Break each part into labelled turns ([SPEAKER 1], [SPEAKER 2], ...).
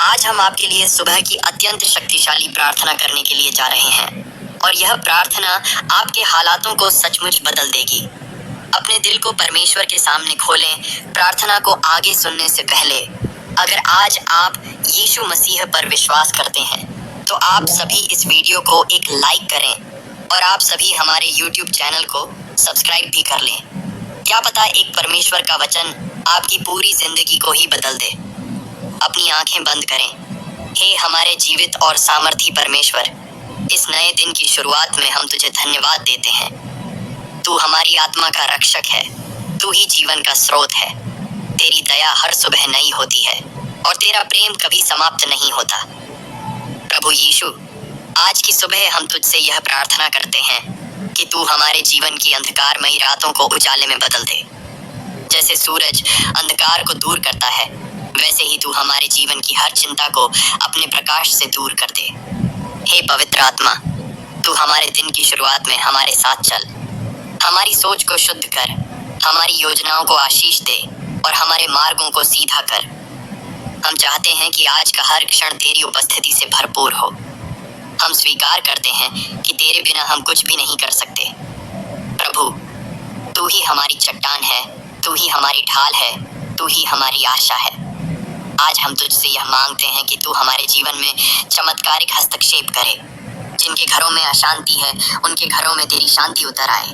[SPEAKER 1] आज हम आपके लिए सुबह की अत्यंत शक्तिशाली प्रार्थना करने के लिए जा रहे हैं और यह प्रार्थना आपके हालातों को सचमुच बदल देगी। अपने दिल को परमेश्वर के सामने खोलें। प्रार्थना को आगे सुनने से पहले, अगर आज आप यीशु मसीह पर विश्वास करते हैं तो आप सभी इस वीडियो को एक लाइक करें और आप सभी हमारे YouTube चैनल को सब्सक्राइब भी कर लें। क्या पता एक परमेश्वर का वचन आपकी पूरी जिंदगी को ही बदल दे। अपनी आंखें बंद करें। हे हमारे जीवित और सामर्थी परमेश्वर, इस नए दिन की शुरुआत में हम तुझे धन्यवाद देते हैं। तू हमारी आत्मा का रक्षक है, तू ही जीवन का स्रोत है। तेरी दया हर सुबह नई होती है और तेरा प्रेम कभी समाप्त नहीं होता। प्रभु यीशु, आज की सुबह हम तुझसे यह प्रार्थना करते हैं कि तू हमारे जीवन की अंधकारमयी रातों को उजाले में बदल दे। जैसे सूरज अंधकार को दूर करता है, वैसे ही तू हमारे जीवन की हर चिंता को अपने प्रकाश से दूर कर दे। हे पवित्र आत्मा, तू हमारे दिन की शुरुआत में हमारे साथ चल। हमारी सोच को शुद्ध कर, हमारी योजनाओं को आशीष दे और हमारे मार्गों को सीधा कर। हम चाहते हैं कि आज का हर क्षण तेरी उपस्थिति से भरपूर हो। हम स्वीकार करते हैं कि तेरे बिना हम कुछ भी नहीं कर सकते। प्रभु, तू ही हमारी चट्टान है, तू ही हमारी ढाल है, तू ही हमारी आशा है। आज हम तुझसे यह मांगते हैं कि तू हमारे जीवन में चमत्कारिक हस्तक्षेप करे। जिनके घरों में अशांति है, उनके घरों में तेरी शांति उतर आए।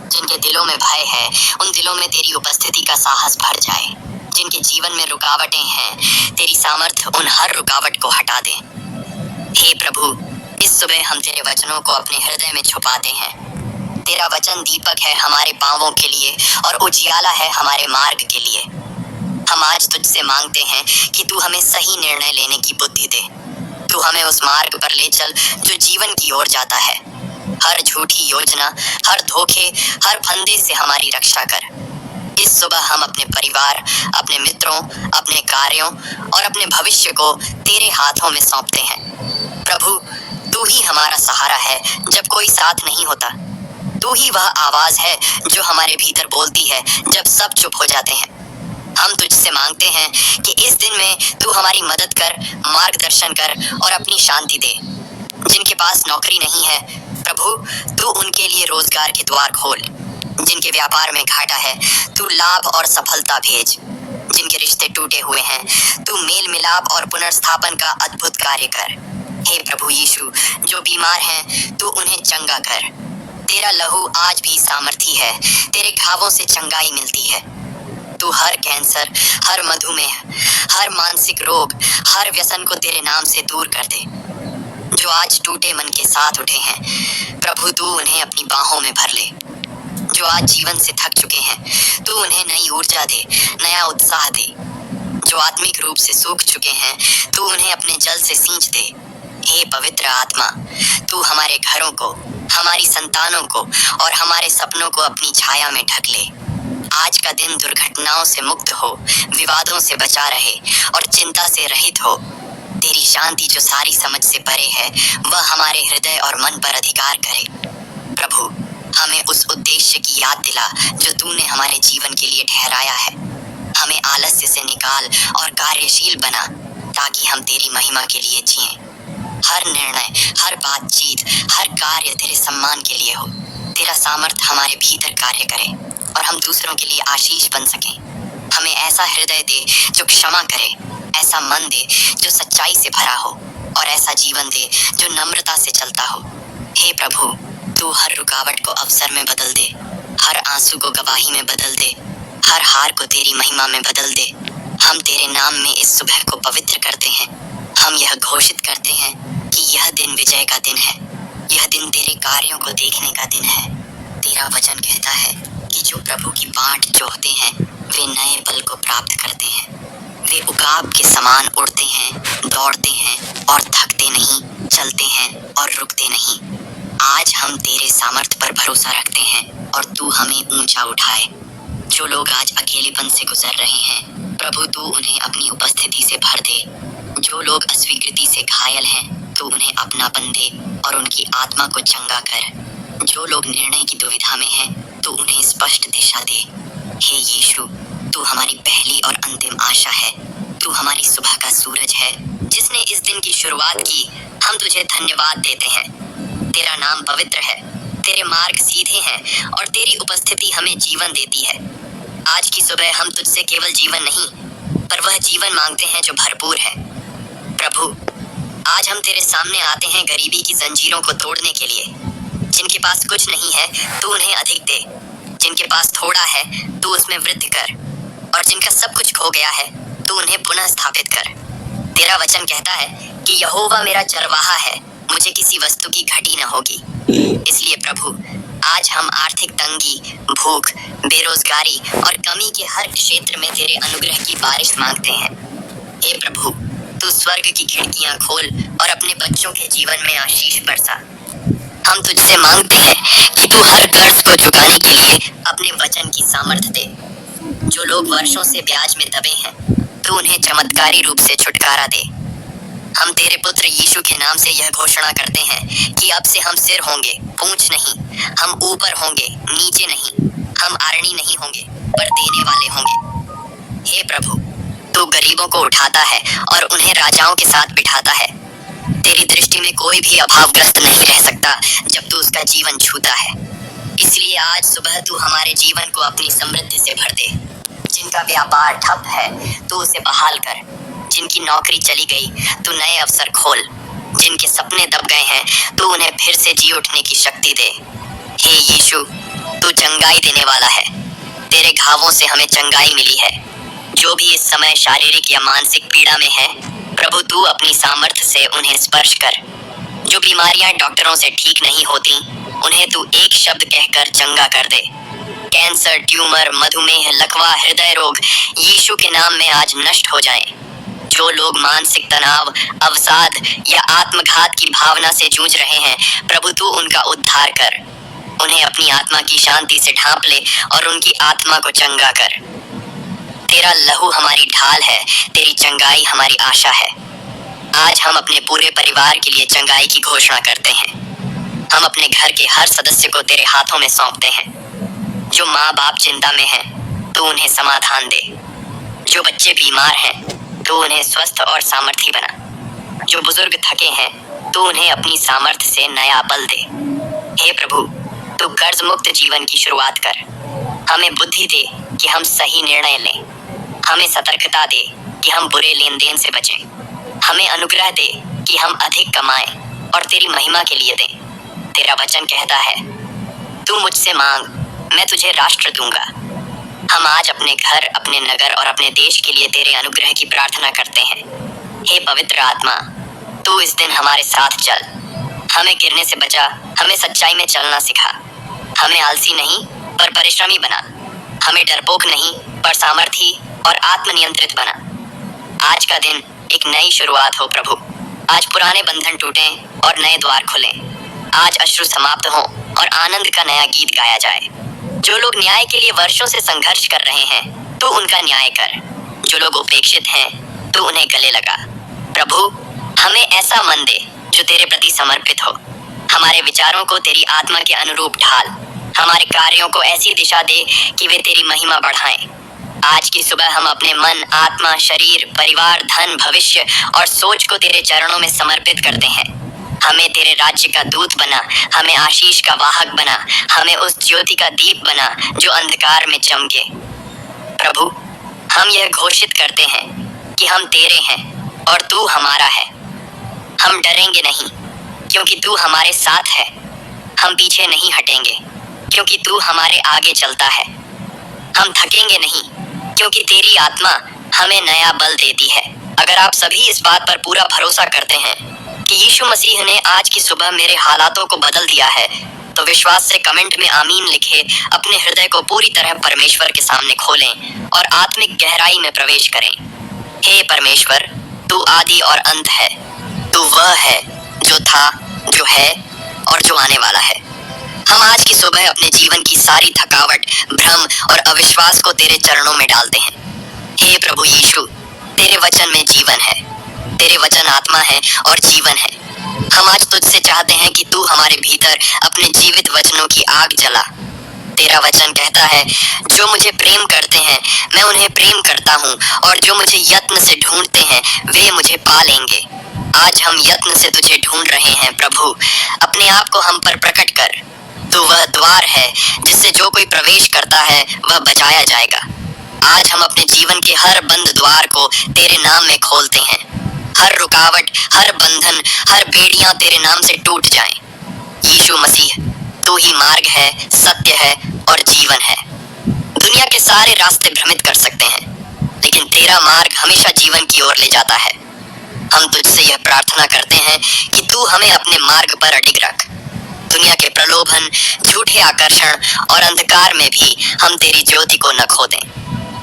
[SPEAKER 1] जिनके दिलों में भय है, उन दिलों में तेरी उपस्थिति का साहस भर जाए। जिनके जीवन में रुकावटें हैं, तेरी सामर्थ्य उन हर रुकावट को हटा दे। हे प्रभु, इस सुबह हम तेरे वचनों को अपने हृदय में छुपाते हैं। तेरा वचन दीपक है हमारे पांवों के लिए और उजियाला है हमारे मार्ग के लिए। हम आज तुझसे मांगते हैं कि तू हमें सही निर्णय लेने की बुद्धि दे। तू हमें उस मार्ग पर ले चल जो जीवन की ओर जाता है। हर झूठी योजना, हर धोखे, हर फंदे से हमारी रक्षा कर। इस सुबह हम अपने परिवार, अपने मित्रों, अपने कार्यों और अपने भविष्य को तेरे हाथों में सौंपते हैं। प्रभु, तू ही हमारा सहारा है जब कोई साथ नहीं होता। तू ही वह आवाज है जो हमारे भीतर बोलती है जब सब चुप हो जाते हैं। हम तुझसे मांगते हैं कि इस दिन में तू हमारी मदद कर, मार्गदर्शन कर और अपनी शांति दे। जिनके पास नौकरी नहीं है, प्रभु, तू उनके लिए रोजगार के द्वार खोल। जिनके व्यापार में घाटा है, तू लाभ और सफलता भेज। जिनके रिश्ते टूटे हुए हैं, तू मेल मिलाप और पुनर्स्थापन का अद्भुत कार्य कर। हे प्रभु यीशु, जो बीमार हैं, तू उन्हें चंगा कर। तेरा लहू आज भी सामर्थी है, तेरे घावों से चंगाई मिलती है। तू हर कैंसर, हर मधुमेह, हर मानसिक रोग, हर व्यसन को तेरे नाम से दूर कर दे। जो आज टूटे मन के साथ उठे हैं, प्रभु तू उन्हें अपनी बाहों में भर ले। जो आज जीवन से थक चुके हैं, तू उन्हें नई ऊर्जा दे, नया उत्साह दे। जो आत्मिक रूप से सूख चुके हैं, तू उन्हें अपने जल से सींच दे। हे पवित्र आत्मा, तू हमारे घरों को, हमारी संतानों को और हमारे सपनों को अपनी छाया में ढक ले। आज का दिन दुर्घटनाओं से मुक्त हो, विवादों से बचा रहे और चिंता से रहित हो। तेरी शांति जो सारी समझ से परे है, वह हमारे हृदय और मन पर अधिकार करे। प्रभु, हमें उस उद्देश्य की याद दिला जो तूने हमारे जीवन के लिए ठहराया है। हमें आलस्य से निकाल और कार्यशील बना, ताकि हम तेरी महिमा के लिए जिएं। हर निर्णय, हर बातचीत, हर कार्य तेरे सम्मान के लिए हो। तेरा सामर्थ्य हमारे भीतर कार्य करे और हम दूसरों के लिए आशीष बन सकें। हमें ऐसा हृदय दे जो क्षमा करे, ऐसा मन दे जो सच्चाई से भरा हो और ऐसा जीवन दे जो नम्रता से चलता हो। हे प्रभु, तू हर रुकावट को अवसर में बदल दे, हर आंसू को गवाही में बदल दे, हर हार को तेरी महिमा में बदल दे। हम तेरे नाम में इस सुबह को पवित्र करते हैं। हम यह घोषित करते हैं कि यह दिन विजय का दिन है। यह दिन तेरे कार्यों को देखने का दिन है। तेरा वचन कहता है कि जो प्रभु की बाट जोहते हैं, वे नए बल को प्राप्त करते हैं। वे उकाब के समान उड़ते हैं, दौड़ते हैं और थकते नहीं, चलते हैं और रुकते नहीं। आज हम तेरे सामर्थ्य पर भरोसा रखते हैं और तू हमें ऊंचा उठाए। जो लोग आज अकेलेपन से गुजर रहे हैं, प्रभु तू उन्हें अपनी उपस्थिति से भर दे। जो लोग अस्वीकृति से घायल हैं, तू उन्हें अपनापन दे और उनकी आत्मा को चंगा कर। जो लोग निर्णय की दुविधा में हैं, तू उन्हें स्पष्ट दिशा दे। हे यीशु, तू हमारी पहली और अंतिम आशा है। तू हमारी सुबह का सूरज है, जिस शुरुआत की, हम तुझे धन्यवाद देते हैं। तेरा नाम पवित्र है, तेरे मार्ग सीधे हैं और तेरी उपस्थिति हमें जीवन देती है। आज की सुबह हम तुझसे केवल जीवन नहीं, पर वह जीवन मांगते हैं जो भरपूर है। प्रभु, आज हम तेरे सामने आते हैं गरीबी की जंजीरों को तोड़ने के लिए। जिनके पास कुछ नहीं है, तू उन्हें अधिक दे। जिनके पास थोड़ा है, तू उसमें वृद्धि कर। और जिनका सब कुछ खो गया है, तू उन्हें पुनः स्थापित कर। तेरा वचन कहता है कि यहोवा मेरा चरवाहा है, मुझे किसी वस्तु की घटी न होगी। इसलिए प्रभु, आज हम आर्थिक तंगी, भूख, बेरोजगारी और कमी के हर क्षेत्र में तेरे अनुग्रह की बारिश मांगते हैं। हे प्रभु, तू स्वर्ग की खिड़कियां खोल और अपने बच्चों के जीवन में आशीष बरसा। हम तुझसे मांगते हैं कि तू हर कर्ज को चुकाने के लिए अपने वचन की सामर्थ्य दे। जो लोग वर्षों से ब्याज में दबे हैं, तू उन्हें चमत्कारी रूप से छुटकारा दे। हम तेरे पुत्र यीशु के नाम से यह घोषणा करते हैं कि अब से हम सिर होंगे, पूंछ नहीं। हम ऊपर होंगे, नीचे नहीं। हम आरणी नहीं होंगे, पर देने वाले होंगे। हे प्रभु, तू गरीबों को उठाता है और उन्हें राजाओं के साथ बिठाता है। तेरी दृष्टि में कोई भी अभावग्रस्त नहीं रह सकता जब तू उसका जीवन छूता है। इसलिए आज सुबह तू हमारे जीवन को अपनी समृद्धि से भर दे। जिनका व्यापार ठप है, तू उसे बहाल कर। जिनकी नौकरी चली गई, तू नए अवसर खोल। जिनके सपने दब गए हैं, तू उन्हें फिर से जी उठने की शक्ति दे। हे यीशु, तू चंगाई देने वाला है। तेरे घावों से हमें चंगाई मिली है। जो भी इस समय शारीरिक या मानसिक पीड़ा में है, प्रभु तू अपनी सामर्थ्य से उन्हें स्पर्श कर। जो बीमारियां डॉक्टरों से ठीक नहीं होती, उन्हें तू एक शब्द कहकर चंगा कर दे। कैंसर, ट्यूमर, मधुमेह, लकवा, हृदय रोग यीशु के नाम में आज नष्ट हो जाएं। जो लोग मानसिक तनाव, अवसाद या आत्मघात की भावना से जूझ रहे हैं, प्रभु तू उनका उद्धार कर। उन्हें अपनी आत्मा की शांति से ढांप ले और उनकी आत्मा को चंगा कर। तेरा लहू हमारी ढाल है, तेरी चंगाई हमारी आशा है। आज हम अपने पूरे परिवार के लिए चंगाई की घोषणा करते हैं। हम अपने घर के हर सदस्य को तेरे हाथों में सौंपते हैं। जो माँ बाप चिंता में हैं, तू उन्हें समाधान दे। जो बच्चे बीमार हैं, तू उन्हें स्वस्थ और सामर्थी बना। जो बुजुर्ग थके हैं, तू उन्हें अपनी सामर्थ्य से नया बल दे। हे प्रभु, तू कर्ज मुक्त जीवन की शुरुआत कर। हमें बुद्धि दे कि हम सही निर्णय लें। हमें सतर्कता दे कि हम बुरे लेन देन से बचें। हमें अनुग्रह दे कि हम अधिक कमाएं और तेरी महिमा के लिए दें। तेरा वचन कहता है, तू मुझसे मांग, मैं तुझे राष्ट्र दूंगा। हम आज अपने घर, अपने नगर और अपने देश के लिए तेरे अनुग्रह की प्रार्थना करते हैं। हे पवित्र आत्मा, तू इस दिन हमारे साथ चल। हमें गिरने से बचा, हमें सच्चाई में चलना सिखा। हमें आलसी नहीं, पर परिश्रमी बना। हमें डरपोक नहीं, पर सामर्थी और आत्मनियंत्रित बना। आज का दिन एक नई शुरुआत हो प्रभु। आज पुराने बंधन टूटें और नए द्वार खुलें। आज अश्रु समाप्त हों और आनंद का नया गीत गाया जाए। जो लोग न्याय के लिए वर्षों से संघर्ष कर रहे हैं, तू उनका न्याय कर। जो लोग उपेक्षित हैं, तू उन्हें गले लगा। प्रभु, हमें ऐसा मन दे जो तेरे प्रति समर्पित हो। हमारे विचारों को तेरी आत्मा के अनुरूप ढाल। हमारे कार्यों को ऐसी दिशा दे कि वे तेरी महिमा बढ़ाएं। आज की सुबह हम अपने मन, आत्मा, शरीर, परिवार, धन, भविष्य और सोच को तेरे चरणों में समर्पित करते हैं। हमें तेरे राज्य का दूत बना, हमें आशीष का वाहक बना, हमें उस ज्योति का दीप बना जो अंधकार में चमके। प्रभु, हम यह घोषित करते हैं कि हम तेरे हैं और तू हमारा है। हम डरेंगे नहीं, क्योंकि तू हमारे साथ है। हम पीछे नहीं हटेंगे, क्योंकि तू हमारे आगे चलता है। हम थकेंगे नहीं, क्योंकि तेरी आत्मा हमें नया बल देती है। अगर आप सभी इस बात पर पूरा भरोसा करते हैं कि यीशु मसीह ने आज की सुबह मेरे हालातों को बदल दिया है, तो विश्वास से कमेंट में आमीन लिखे अपने हृदय को पूरी तरह परमेश्वर के सामने खोलें और आत्मिक गहराई में प्रवेश करें। हे परमेश्वर, तू आदि और अंत है। तू वह है जो था, जो है और जो आने वाला है। हम आज की सुबह अपने जीवन की सारी थकावट, भ्रम और अविश्वास को तेरे चरणों में डालते हैं। हे प्रभु यीशु, तेरे वचन में जीवन है। तेरे वचन आत्मा है और जीवन है। हम आज तुझसे चाहते हैं कि तू हमारे भीतर अपने जीवित वचनों की आग जला। तेरा वचन कहता है, जो मुझे प्रेम करते हैं मैं उन्हें प्रेम करता हूँ, और जो मुझे यत्न से ढूंढते हैं वे मुझे पा लेंगे। आज हम यत्न से तुझे ढूंढ रहे हैं प्रभु, अपने आप को हम पर प्रकट कर। तू वह द्वार है जिससे जो कोई प्रवेश करता है वह बचाया जाएगा। आज हम अपने जीवन के हर बंद द्वार को तेरे नाम में खोलते हैं। हर रुकावट, हर बंधन, हर बेड़ियां तेरे नाम से टूट जाएं। यीशु मसीह, तू ही मार्ग है, सत्य है और जीवन है। दुनिया के सारे रास्ते भ्रमित कर सकते हैं, लेकिन तेरा मार्ग हमेशा जीवन की ओर ले जाता है। हम तुझसे यह प्रार्थना करते हैं कि तू हमें अपने मार्ग पर अडिग रख। दुनिया के प्रलोभन, झूठे आकर्षण और अंधकार में भी हम तेरी ज्योति को न खो दें।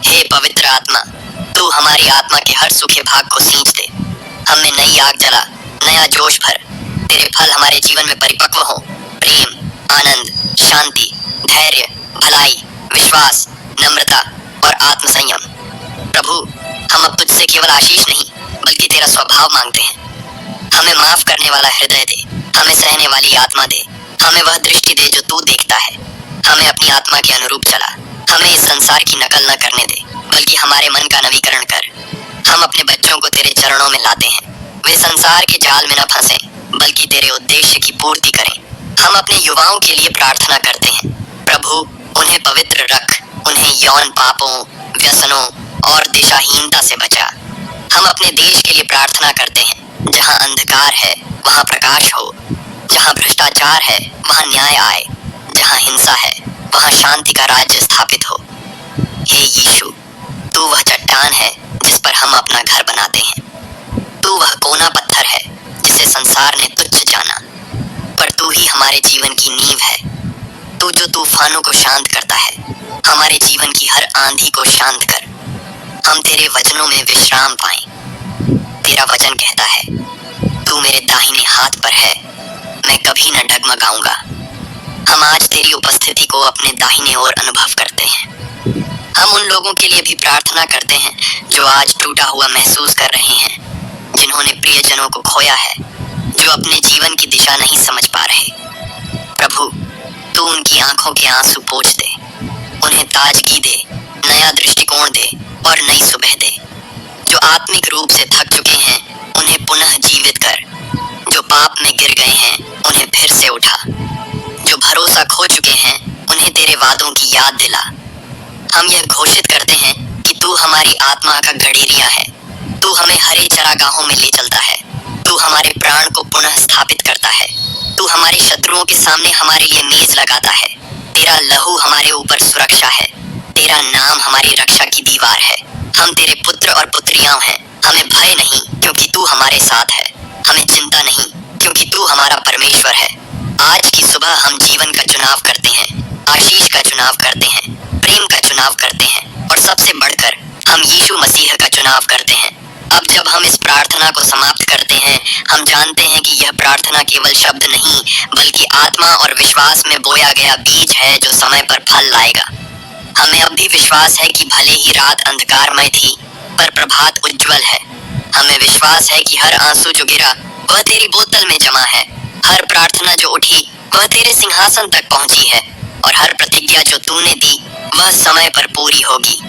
[SPEAKER 1] हे पवित्र आत्मा, तू हमारी आत्मा के हर सूखे भाग को सींच दे। हमें नई आग जला, नया जोश भर। तेरे फल हमारे जीवन में परिपक्व हो। प्रेम, आनंद, शांति, धैर्य, भलाई, विश्वास, नम्रता और आत्मसंयम। प्रभु, हम अब तुझसे केवल आशीष नहीं बल्कि तेरा स्वभाव मांगते हैं। हमें माफ करने वाला हृदय दे, हमें सहने वाली आत्मा दे, हमें वह दृष्टि दे जो तू देखता है। हमें अपनी आत्मा के अनुरूप चला। हमें इस संसार की नकल न करने दे, बल्कि हमारे मन का नवीकरण कर। हम अपने बच्चों को तेरे चरणों में लाते हैं। वे संसार के जाल में न फंसे, बल्कि तेरे उद्देश्य की पूर्ति करें। हम अपने युवाओं के लिए प्रार्थना करते हैं। प्रभु, उन्हें पवित्र रख, उन्हें यौन पापों, व्यसनों और दिशाहीनता से बचा। हम अपने देश के लिए प्रार्थना करते हैं। जहाँ अंधकार है वहाँ प्रकाश हो, जहाँ भ्रष्टाचार है वहाँ न्याय आए, जहाँ हिंसा है वहाँ शांति का राज्य स्थापित हो। हे यीशु, तू वह चट्टान है जिस पर हम अपना घर बनाते हैं। तू वह कोना पत्थर है जिसे संसार ने तुच्छ जाना, पर तू ही हमारे जीवन की नींव है। तू जो तूफानों को शांत करता है, हमारे जीवन की हर आंधी को शांत कर। हम तेरे वचनों में विश्राम पाएं। तेरा वचन कहता है, तू मेरे दाहिने हाथ पर है, मैं कभी न डगमगाऊंगा। हम आज तेरी उपस्थिति को अपने दाहिने ओर अनुभव करते हैं। हम उन लोगों के लिए भी प्रार्थना करते हैं जो आज टूटा हुआ महसूस कर रहे हैं, जिन्होंने प्रियजनों को खोया है, जो अपने जीवन की दिशा नहीं समझ पा रहे। प्रभु, तू उनकी आंखों के आंसू पोंछ दे, उन्हें ताजगी दे, नया दृष्टिकोण दे और नई सुबह दे। जो आत्मिक रूप से थक चुके हैं उन्हें पुनः जीवित कर। जो पाप में गिर गए हैं उन्हें फिर से उठा। जो भरोसा खो चुके हैं उन्हें तेरे वादों की याद दिला। हम यह घोषित करते हैं कि तू हमारी आत्मा का गड़ेरिया है। तू हमें हरे चरागाहों में ले चलता है। तू हमारे प्राण को पुनः स्थापित करता है। तू हमारे शत्रुओं के सामने हमारे लिए मेज लगाता है। तेरा लहू हमारे ऊपर सुरक्षा है। तेरा नाम हमारी रक्षा की दीवार है। हम तेरे पुत्र और पुत्रियां हैं। हमें भय नहीं, क्योंकि तू हमारे साथ है। हमें चिंता नहीं, क्योंकि तू हमारा परमेश्वर है। आज की सुबह हम जीवन का चुनाव करते हैं, आशीष का चुनाव करते हैं, प्रेम का चुनाव करते हैं और सबसे बढ़कर हम यीशु मसीह का चुनाव करते हैं। अब जब हम इस प्रार्थना को समाप्त करते हैं, हम जानते हैं कि यह प्रार्थना केवल शब्द नहीं बल्कि आत्मा और विश्वास में बोया गया बीज है जो समय पर फल लाएगा। हमें अब भी विश्वास है कि भले ही रात अंधकारमय थी, पर प्रभात उज्जवल है। हमें विश्वास है कि हर आंसू जो गिरा वह तेरी बोतल में जमा है। हर प्रार्थना जो उठी वह तेरे सिंहासन तक पहुंची है और हर प्रतिज्ञा जो तूने दी वह समय पर पूरी होगी।